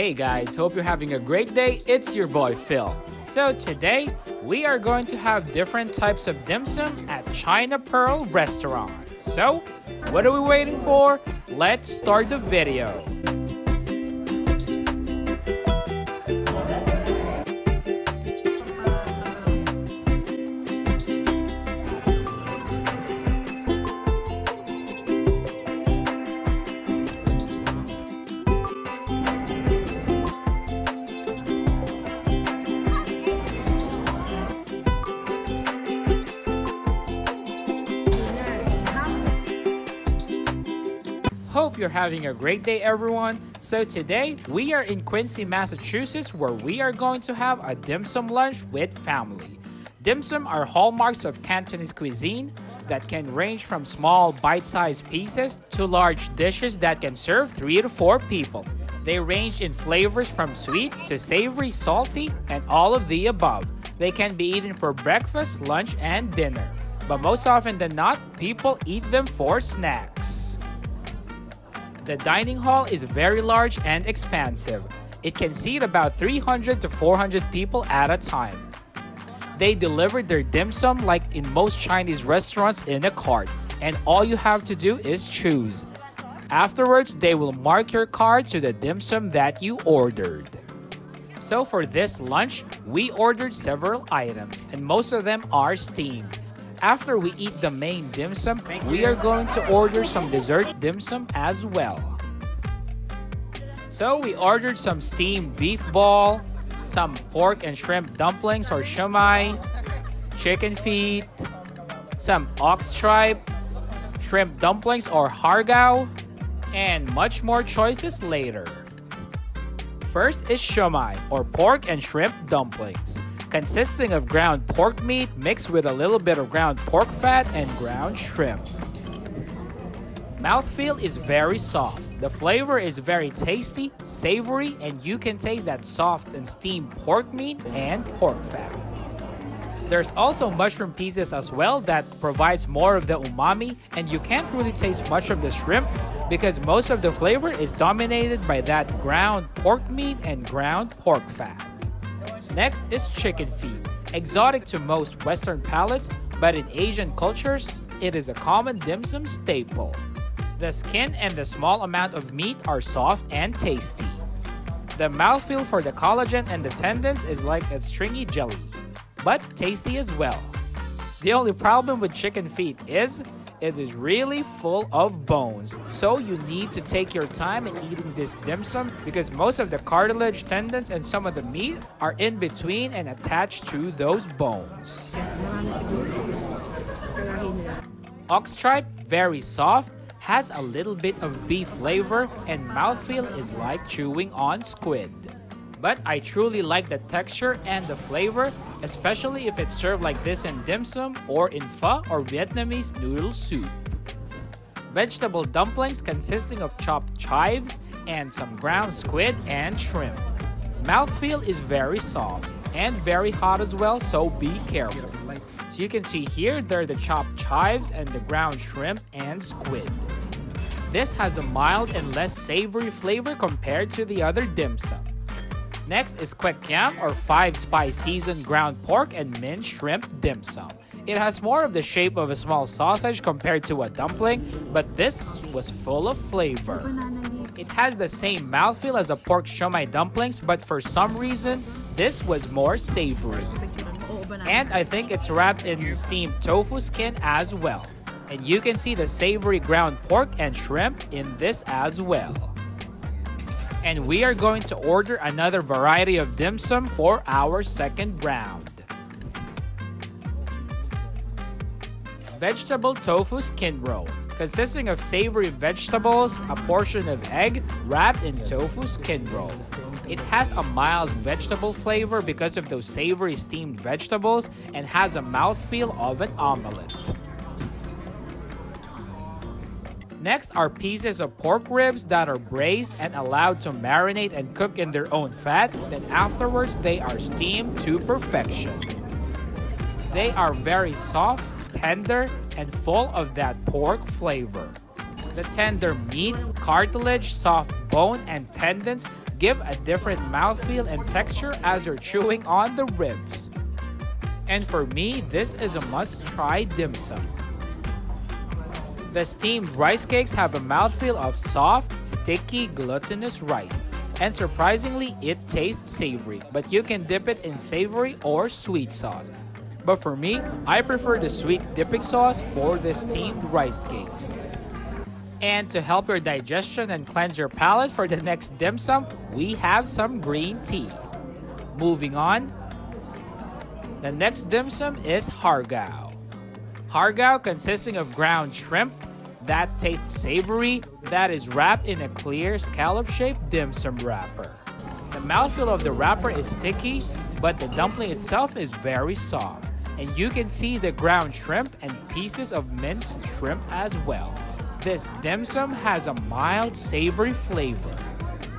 Hey guys, hope you're having a great day. It's your boy Phil. So today, we are going to have different types of dim sum at China Pearl restaurant. So, what are we waiting for? Let's start the video. Hope you're having a great day, everyone. So today, we are in Quincy, Massachusetts, where we are going to have a dim sum lunch with family. Dim sum are hallmarks of Cantonese cuisine that can range from small bite-sized pieces to large dishes that can serve 3 to 4 people. They range in flavors from sweet to savory, salty, and all of the above. They can be eaten for breakfast, lunch, and dinner. But most often than not, people eat them for snacks. The dining hall is very large and expansive. It can seat about 300 to 400 people at a time. They deliver their dim sum like in most Chinese restaurants in a cart, and all you have to do is choose. Afterwards, they will mark your card to the dim sum that you ordered. So for this lunch, we ordered several items, and most of them are steamed. After we eat the main dim sum, we are going to order some dessert dim sum as well. So we ordered some steamed beef ball, some pork and shrimp dumplings or shumai, chicken feet, some ox tripe, shrimp dumplings or HARGAO, and much more choices later. First is shumai or pork and shrimp dumplings, consisting of ground pork meat mixed with a little bit of ground pork fat and ground shrimp. Mouthfeel is very soft. The flavor is very tasty, savory, and you can taste that soft and steamed pork meat and pork fat. There's also mushroom pieces as well that provides more of the umami, and you can't really taste much of the shrimp because most of the flavor is dominated by that ground pork meat and ground pork fat. Next is chicken feet, exotic to most Western palates, but in Asian cultures, it is a common dim sum staple. The skin and the small amount of meat are soft and tasty. The mouthfeel for the collagen and the tendons is like a stringy jelly, but tasty as well. The only problem with chicken feet is it is really full of bones, so you need to take your time in eating this dim sum because most of the cartilage, tendons, and some of the meat are in between and attached to those bones. Ox tripe, very soft, has a little bit of beef flavor, and mouthfeel is like chewing on squid. But I truly like the texture and the flavor, especially if it's served like this in dim sum or in pho or Vietnamese noodle soup. Vegetable dumplings consisting of chopped chives and some ground squid and shrimp. Mouthfeel is very soft and very hot as well, so be careful. So you can see here, there are the chopped chives and the ground shrimp and squid. This has a mild and less savory flavor compared to the other dim sum. Next is Kek Yam or 5-spice seasoned ground pork and minced shrimp dim sum. It has more of the shape of a small sausage compared to a dumpling, but this was full of flavor. It has the same mouthfeel as a pork shumai dumplings, but for some reason, this was more savory. And I think it's wrapped in steamed tofu skin as well. And you can see the savory ground pork and shrimp in this as well. And we are going to order another variety of dim sum for our second round. Vegetable tofu skin roll, consisting of savory vegetables, a portion of egg wrapped in tofu skin roll. It has a mild vegetable flavor because of those savory steamed vegetables and has a mouthfeel of an omelette. Next are pieces of pork ribs that are braised and allowed to marinate and cook in their own fat, then afterwards they are steamed to perfection. They are very soft, tender, and full of that pork flavor. The tender meat, cartilage, soft bone, and tendons give a different mouthfeel and texture as you're chewing on the ribs. And for me, this is a must-try dim sum. The steamed rice cakes have a mouthfeel of soft, sticky, glutinous rice. And surprisingly, it tastes savory, but you can dip it in savory or sweet sauce. But for me, I prefer the sweet dipping sauce for the steamed rice cakes. And to help your digestion and cleanse your palate for the next dim sum, we have some green tea. Moving on, the next dim sum is HARGAO. HARGAO consisting of ground shrimp that tastes savory, that is wrapped in a clear scallop-shaped dim sum wrapper. The mouthfeel of the wrapper is sticky, but the dumpling itself is very soft. And you can see the ground shrimp and pieces of minced shrimp as well. This dim sum has a mild savory flavor.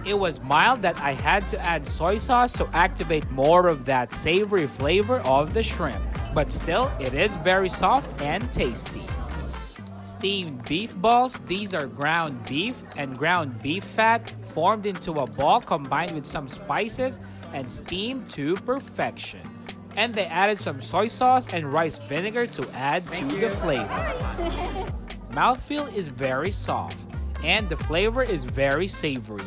It was mild that I had to add soy sauce to activate more of that savory flavor of the shrimp. But still, it is very soft and tasty. Steamed beef balls, these are ground beef and ground beef fat formed into a ball combined with some spices and steamed to perfection. And they added some soy sauce and rice vinegar to add to the flavor. Mouthfeel is very soft and the flavor is very savory.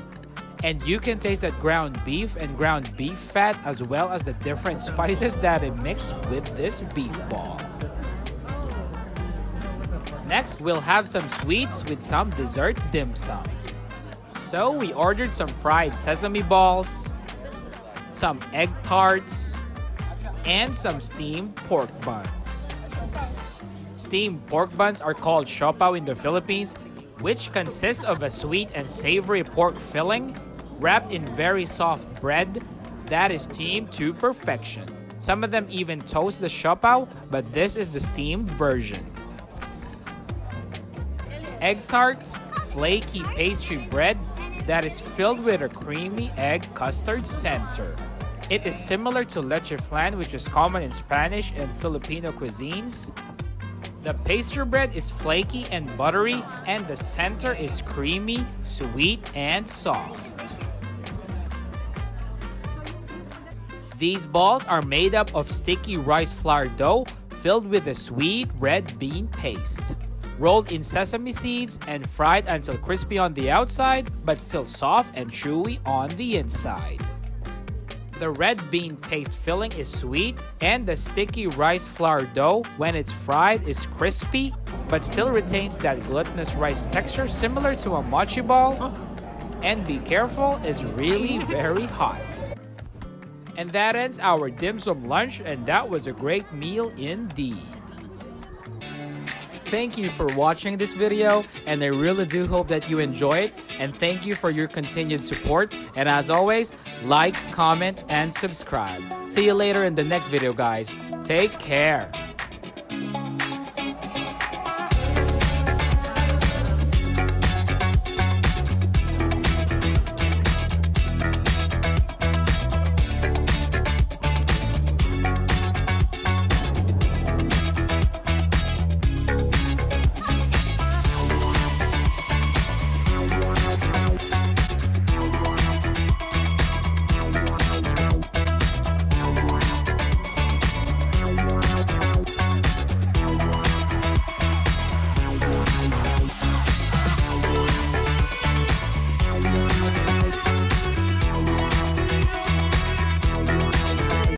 And you can taste that ground beef and ground beef fat as well as the different spices that are mixed with this beef ball. Next, we'll have some sweets with some dessert dim sum. So we ordered some fried sesame balls, some egg tarts, and some steamed pork buns. Steamed pork buns are called siopao in the Philippines, which consists of a sweet and savory pork filling wrapped in very soft bread that is steamed to perfection. Some of them even toast the siopao, but this is the steamed version. Egg tarts, flaky pastry bread that is filled with a creamy egg custard center. It is similar to leche flan, which is common in Spanish and Filipino cuisines. The pastry bread is flaky and buttery, and the center is creamy, sweet, and soft. These balls are made up of sticky rice flour dough filled with a sweet red bean paste, rolled in sesame seeds and fried until crispy on the outside but still soft and chewy on the inside. The red bean paste filling is sweet and the sticky rice flour dough when it's fried is crispy but still retains that glutinous rice texture similar to a mochi ball. And be careful, it's really very hot. And that ends our dim sum lunch, and that was a great meal indeed. Thank you for watching this video, and I really do hope that you enjoy it, and thank you for your continued support. And as always, like, comment, and subscribe. See you later in the next video, guys. Take care.